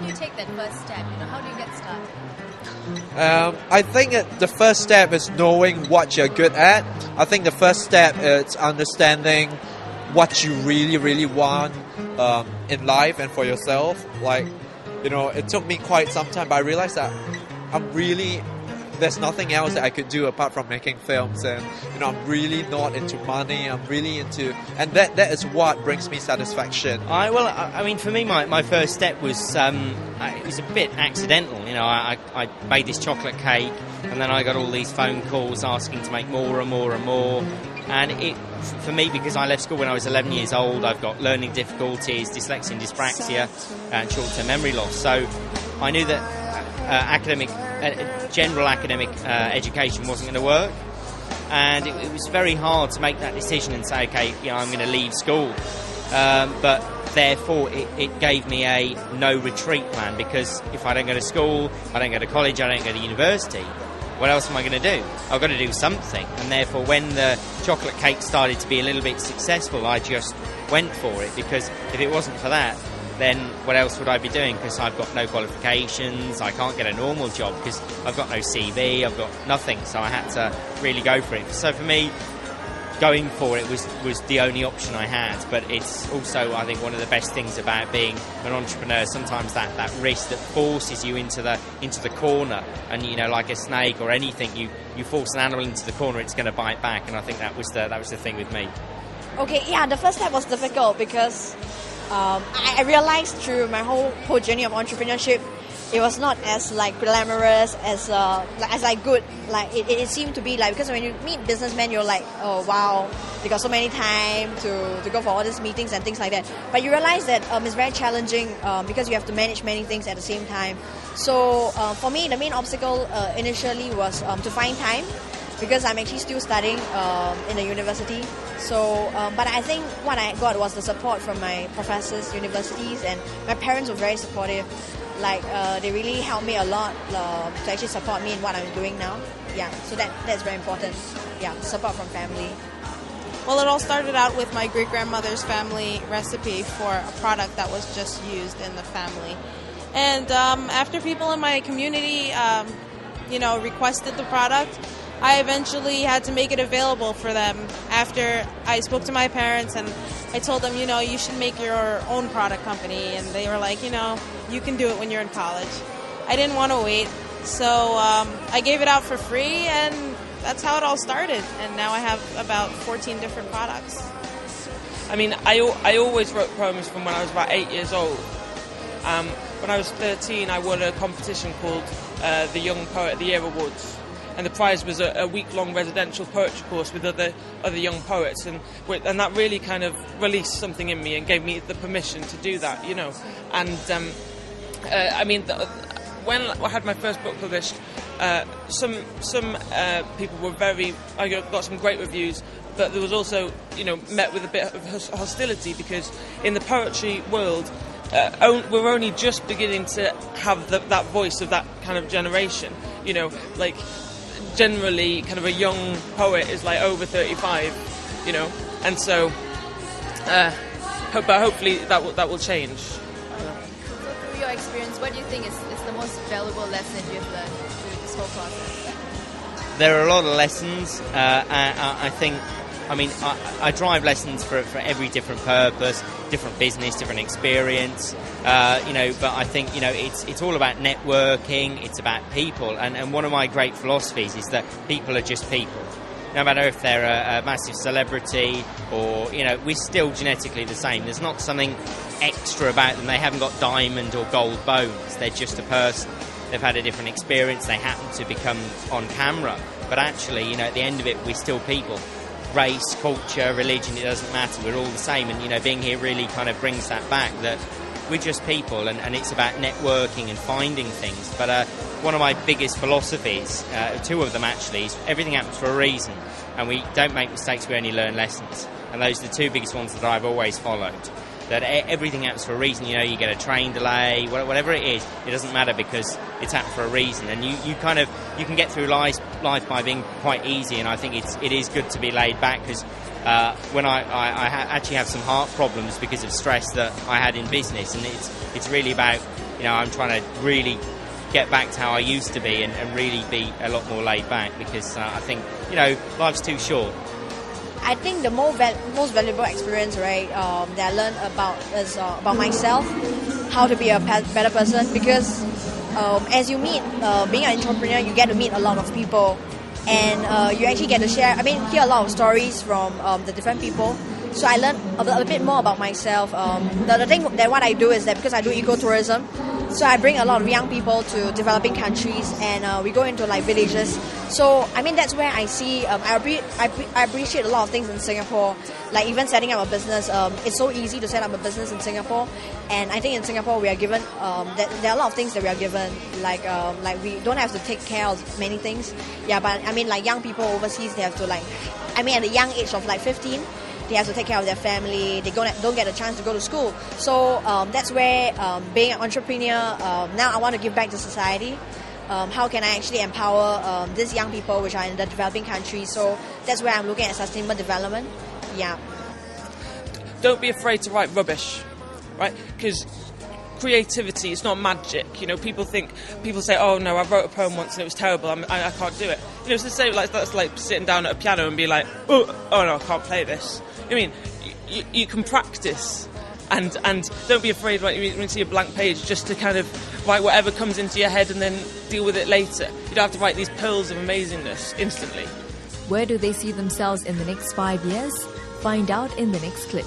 do you take that first step? How do you get started? I think the first step is knowing what you're good at. I think the first step is understanding what you really, really want in life and for yourself. Like, it took me quite some time, but I realized that there's nothing else that I could do apart from making films, and I'm really not into money. I'm really into, and that is what brings me satisfaction. I mean, for me, my first step was it was a bit accidental. I made this chocolate cake, and then I got all these phone calls asking to make more and more and more. And for me, because I left school when I was 11 years old, I've got learning difficulties, dyslexia and dyspraxia, and short-term memory loss. So I knew that general academic education wasn't going to work, and it was very hard to make that decision and say, okay, I'm going to leave school. But therefore, it gave me a no retreat plan, because if I don't go to school, I don't go to college, I don't go to university, what else am I going to do? I've got to do something. And therefore, when the chocolate cake started to be a little bit successful, I just went for it, because if it wasn't for that, then what else would I be doing? Because I've got no qualifications, I can't get a normal job because I've got no CV, I've got nothing, so I had to really go for it. So for me, going for it was the only option I had. But it's also, I think, one of the best things about being an entrepreneur, sometimes that risk that forces you into the corner, and like a snake or anything, you force an animal into the corner, it's going to bite back. And I think that was the thing with me. Okay, yeah, the first step was difficult because I realized through my whole journey of entrepreneurship, it was not as glamorous as good. It seemed to be because when you meet businessmen, you're like, oh wow, they got so many time to go for all these meetings and things like that. But you realize that it's very challenging because you have to manage many things at the same time. So for me, the main obstacle initially was to find time, because I'm actually still studying in the university. So, but I think what I got was the support from my professors, universities, and my parents were very supportive. They really helped me a lot to actually support me in what I'm doing now. Yeah, so that's very important. Yeah, support from family. Well, it all started out with my great-grandmother's family recipe for a product that was just used in the family. And after people in my community, requested the product, I eventually had to make it available for them after I spoke to my parents and I told them, you should make your own product company. And they were like, you can do it when you're in college. I didn't want to wait. So I gave it out for free, and that's how it all started. And now I have about 14 different products. I mean, I always wrote poems from when I was about 8 years old. When I was 13, I won a competition called the Young Poet of the Year Awards. And the prize was a week-long residential poetry course with other young poets, and that really kind of released something in me and gave me the permission to do that, And I mean, when I had my first book published, some people were I got some great reviews, but there was also met with a bit of hostility, because in the poetry world, we're only just beginning to have that voice of that kind of generation, Generally, kind of a young poet is over 35, and so, but hopefully that will change. So through your experience, what do you think is the most valuable lesson you've learned through this whole process? There are a lot of lessons. I think, I drive lessons for every different purpose, different business, different experience. But I think, it's all about networking, it's about people. And one of my great philosophies is that people are just people. No matter if they're a massive celebrity or, we're still genetically the same. There's not something extra about them. They haven't got diamond or gold bones. They're just a person. They've had a different experience. They happen to become on camera. But actually, at the end of it, we're still people. Race, culture, religion, it doesn't matter. We're all the same. And, being here really kind of brings that back, that we're just people, and it's about networking and finding things. But one of my biggest philosophies, two of them actually, is everything happens for a reason, and we don't make mistakes, we only learn lessons. And those are the two biggest ones that I've always followed. That everything happens for a reason. You get a train delay, whatever it is, it doesn't matter, because it's happened for a reason. And you can get through life by being quite easy. And I think it is good to be laid back, because when I actually have some heart problems because of stress that I had in business, and it's really about you know, I'm trying to really get back to how I used to be and really be a lot more laid back, because I think, you know, life's too short. I think the most valuable experience, right, that I learned about is about myself, how to be a better person. Because as you meet, being an entrepreneur, you get to meet a lot of people, and you actually get to share. I mean, hear a lot of stories from the different people. So I learned a bit more about myself. The thing that what I do is that because I do ecotourism, so I bring a lot of young people to developing countries, and we go into like villages. So I mean, that's where I see I appreciate a lot of things in Singapore, like even setting up a business. It's so easy to set up a business in Singapore, and I think in Singapore we are given that there are a lot of things that we are given, like we don't have to take care of many things. Yeah, but I mean, like young people overseas, they have to at a young age of like 15. They have to take care of their family. They don't get a chance to go to school. So that's where being an entrepreneur, now I want to give back to society. How can I actually empower these young people which are in the developing countries? So that's where I'm looking at sustainable development. Yeah. Don't be afraid to write rubbish, right? Because creativity, it's not magic. You know, people say, oh no, I wrote a poem once and it was terrible, I can't do it. You know, it's the same, that's like sitting down at a piano and be like, oh no, I can't play this. I mean, you can practice, and don't be afraid when you see a blank page just to kind of write whatever comes into your head and then deal with it later. You don't have to write these pearls of amazingness instantly. Where do they see themselves in the next 5 years? Find out in the next clip.